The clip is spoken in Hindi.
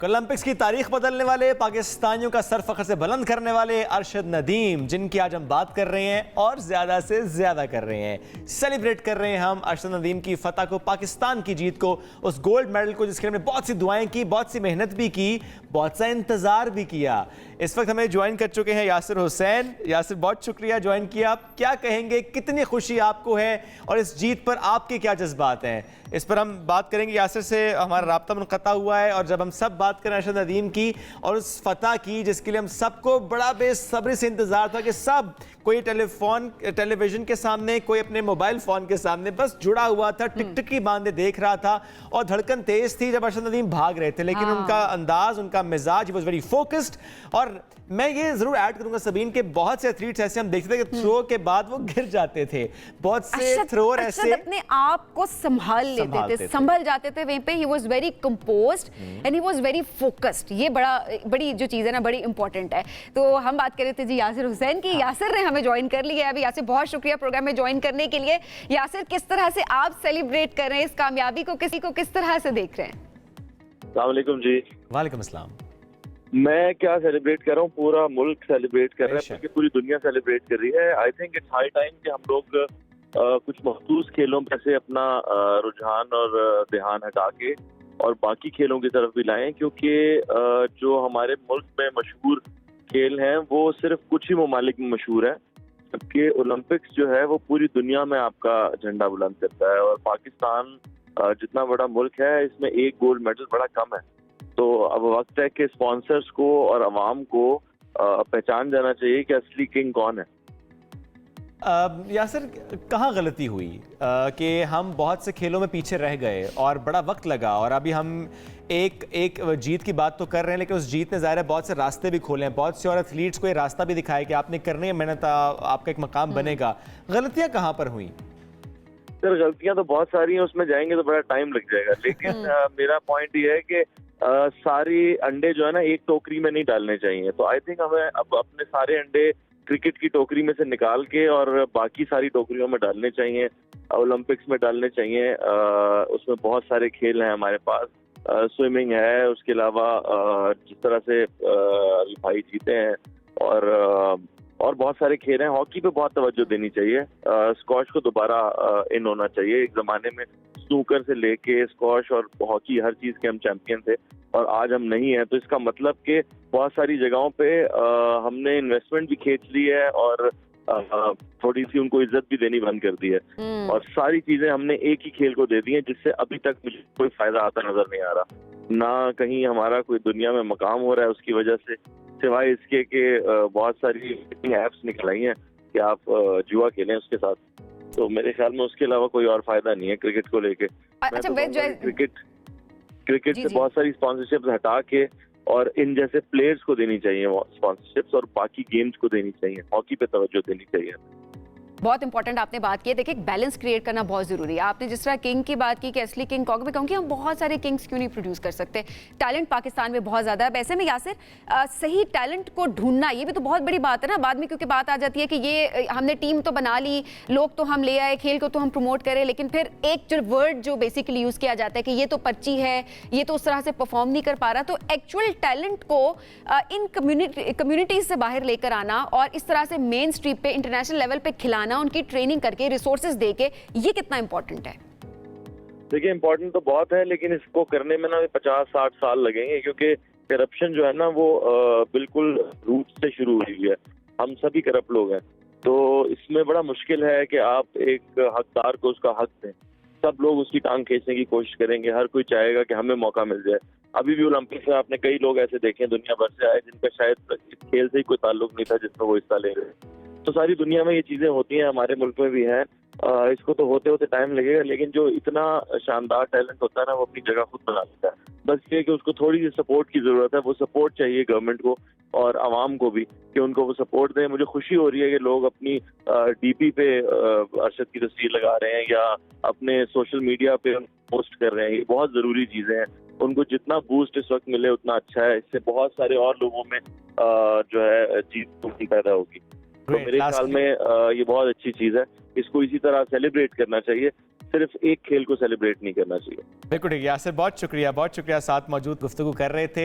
ओलंपिक्स की तारीख बदलने वाले, पाकिस्तानियों का सर फख्र से बुलंद करने वाले अरशद नदीम, जिनकी आज हम बात कर रहे हैं और ज़्यादा से ज़्यादा कर रहे हैं, सेलिब्रेट कर रहे हैं हम अरशद नदीम की फतह को, पाकिस्तान की जीत को, उस गोल्ड मेडल को जिसके लिए हमने बहुत सी दुआएं की, बहुत सी मेहनत भी की, बहुत सा इंतज़ार भी किया। इस वक्त हमें ज्वाइन कर चुके हैं यासिर हुसैन। यासिर, बहुत शुक्रिया ज्वाइन किया। आप क्या कहेंगे, कितनी खुशी आपको है और इस जीत पर आपके क्या जज्बात हैं? इस पर हम बात करेंगे। यासिर से हमारा राब्ता मुनक़ता हुआ है और जब हम सब बात करें अरशद नदीम की और उस फतह की जिसके लिए हम सबको बड़ा बेसब्री से इंतजार था कि सब कोई टेलीविजन के सामने, कोई अपने मोबाइल फ़ोन के सामने बस जुड़ा हुआ था, टिकटिकी बांधे देख रहा था और धड़कन तेज थी जब अरशद नदीम भाग रहे थे, लेकिन उनका अंदाज, उनका मिजाज, ही वॉज वेरी फोकस्ड। और मैं ये जरूर ऐड करूंगा सबीन के बहुत से एथलीट्स ऐसे हम देखते थे कि थ्रो के बाद वो गिर जाते थे, बहुत से थ्रोअर ऐसे अपने आप को संभाल लेते थे, संभल जाते थे वहीं पे। He was very composed and he was very focused. ये बड़ी जो चीज़ है ना, बड़ी इंपॉर्टेंट है। तो हम बात कर रहे थे जी यासिर हुसैन की। यासिर ने हमें ज्वाइन कर लिया है अभी। यासिर, बहुत शुक्रिया प्रोग्राम में ज्वाइन करने के लिए। यासिर, किस तरह से आप सेलिब्रेट कर रहे हैं इस कामयाबी को, किसी को किस तरह से देख रहे हैं? अस्सलाम वालेकुम जी। वालेकुम अस्सलाम। मैं क्या सेलिब्रेट कर रहा हूँ, पूरा मुल्क सेलिब्रेट कर रहा है, क्योंकि पूरी दुनिया सेलिब्रेट कर रही है। I think it's high time कि हम लोग कुछ मखसूस खेलों पर से अपना रुझान और ध्यान हटा के और बाकी खेलों की तरफ भी लाएं, क्योंकि जो हमारे मुल्क में मशहूर खेल हैं वो सिर्फ कुछ ही ममालिक में मशहूर है, जबकि ओलंपिक्स जो है वो पूरी दुनिया में आपका झंडा बुलंद करता है। और पाकिस्तान जितना बड़ा मुल्क है, इसमें एक गोल्ड मेडल बड़ा कम है। तो अब वक्त है कि स्पॉन्सर्स को और अवाम को पहचान जाना चाहिए कि असली किंग कौन है। यासिर, कहाँ गलती हुई कि हम बहुत से खेलों में पीछे रह गए और बड़ा वक्त लगा, और अभी हम एक जीत की बात तो कर रहे हैं, लेकिन उस जीत ने ज़ाहिर है बहुत से रास्ते भी खोले हैं, बहुत से और एथलीट्स को ये रास्ता भी दिखाया कि आपने करनी है मेहनत, आपका एक मकाम बनेगा। गलतियाँ कहाँ पर हुई? सर, गलतियाँ तो बहुत सारी हैं, उसमें जाएंगे तो बड़ा टाइम लग जाएगा, लेकिन मेरा पॉइंट ये है कि सारी अंडे जो है ना एक टोकरी में नहीं डालने चाहिए। तो आई थिंक हमें अब अपने सारे अंडे क्रिकेट की टोकरी में से निकाल के और बाकी सारी टोकरियों में डालने चाहिए, ओलंपिक्स में डालने चाहिए। उसमें बहुत सारे खेल हैं हमारे पास, स्विमिंग है, उसके अलावा जिस तरह से अभी भाई जीते हैं और बहुत सारे खेल हैं। हॉकी पे बहुत तवज्जो देनी चाहिए, स्क्वॉश को दोबारा इन होना चाहिए। एक जमाने में स्नूकर से लेके स्क्वॉश और हॉकी हर चीज़ के हम चैंपियन थे और आज हम नहीं हैं। तो इसका मतलब कि बहुत सारी जगहों पे हमने इन्वेस्टमेंट भी खींच ली है और थोड़ी सी उनको इज्जत भी देनी बंद कर दी है, और सारी चीजें हमने एक ही खेल को दे दी हैं, जिससे अभी तक मुझे कोई फायदा आता नजर नहीं आ रहा। ना कहीं हमारा कोई दुनिया में मकाम हो रहा है उसकी वजह से, सिवाय इसके कि बहुत सारी ऐप्स निकल आई हैं कि आप जुआ खेलें उसके साथ। तो मेरे ख्याल में उसके अलावा कोई और फायदा नहीं है क्रिकेट को लेके। अच्छा, क्रिकेट से बहुत सारी स्पॉन्सरशिप हटा के और इन जैसे प्लेयर्स को देनी चाहिए स्पॉन्सरशिप्स, और बाकी गेम्स को देनी चाहिए। हॉकी पे तवज्जो देनी चाहिए। बहुत इंपॉर्टेंट आपने बात की है। देखिए, बैलेंस क्रिएट करना बहुत जरूरी है। आपने जिस तरह किंग की बात की कि असली किंग कौन, मैं कहूँगी हम बहुत सारे किंग्स क्यों नहीं प्रोड्यूस कर सकते? टैलेंट पाकिस्तान में बहुत ज़्यादा है। वैसे में यासिर, सही टैलेंट को ढूंढना ये भी तो बहुत बड़ी बात है ना बाद में, क्योंकि बात आ जाती है कि ये हमने टीम तो बना ली, लोग तो हम ले आए, खेल को तो हम प्रमोट करें, लेकिन फिर एक जो वर्ड जो बेसिकली यूज़ किया जाता है कि ये तो पर्ची है, ये तो उस तरह से परफॉर्म नहीं कर पा रहा। तो एक्चुअल टैलेंट को इन कम्युनिटीज से बाहर लेकर आना और इस तरह से मेन स्ट्रीम पे, इंटरनेशनल लेवल पे खिलाना, उनकी ट्रेनिंग करके, रिसोर्सेज देके, ये कितना इंपॉर्टेंट है? देखिए, इंपॉर्टेंट तो बहुत है, लेकिन इसको करने में ना 50-60 साल लगेंगे, क्योंकि करप्शन जो है ना वो बिल्कुल रूट से शुरू हुई है। हम सभी करप्ट लोग हैं, तो इसमें बड़ा मुश्किल है कि आप एक हकदार को उसका हक दें। सब लोग उसकी टांग खींचने की कोशिश करेंगे, हर कोई चाहेगा कि हमें मौका मिल जाए। अभी भी ओलंपिक्स में आपने कई लोग ऐसे देखे दुनिया भर से आए जिनका शायद इस खेल से ही कोई ताल्लुक नहीं था जिसमें वो हिस्सा ले रहे। तो सारी दुनिया में ये चीजें होती हैं, हमारे मुल्क में भी हैं। इसको तो होते होते टाइम लगेगा, लेकिन जो इतना शानदार टैलेंट होता है ना वो अपनी जगह खुद बना लेता है। बस ये कि उसको थोड़ी सी सपोर्ट की जरूरत है। वो सपोर्ट चाहिए गवर्नमेंट को और आवाम को भी, कि उनको वो सपोर्ट दें। मुझे खुशी हो रही है कि लोग अपनी डीपी पे अरशद की तस्वीर लगा रहे हैं या अपने सोशल मीडिया पे पोस्ट कर रहे हैं। ये बहुत जरूरी चीजें हैं। उनको जितना बूस्ट इस वक्त मिले उतना अच्छा है। इससे बहुत सारे और लोगों में जो है जीत पैदा होगी। तो मेरे ख्याल में ये बहुत अच्छी चीज है। इसको इसी तरह सेलिब्रेट करना चाहिए, सिर्फ एक खेल को सेलिब्रेट नहीं करना चाहिए। बिल्कुल ठीक है यासिर, बहुत शुक्रिया, साथ मौजूद गुफ्तगू कर रहे थे।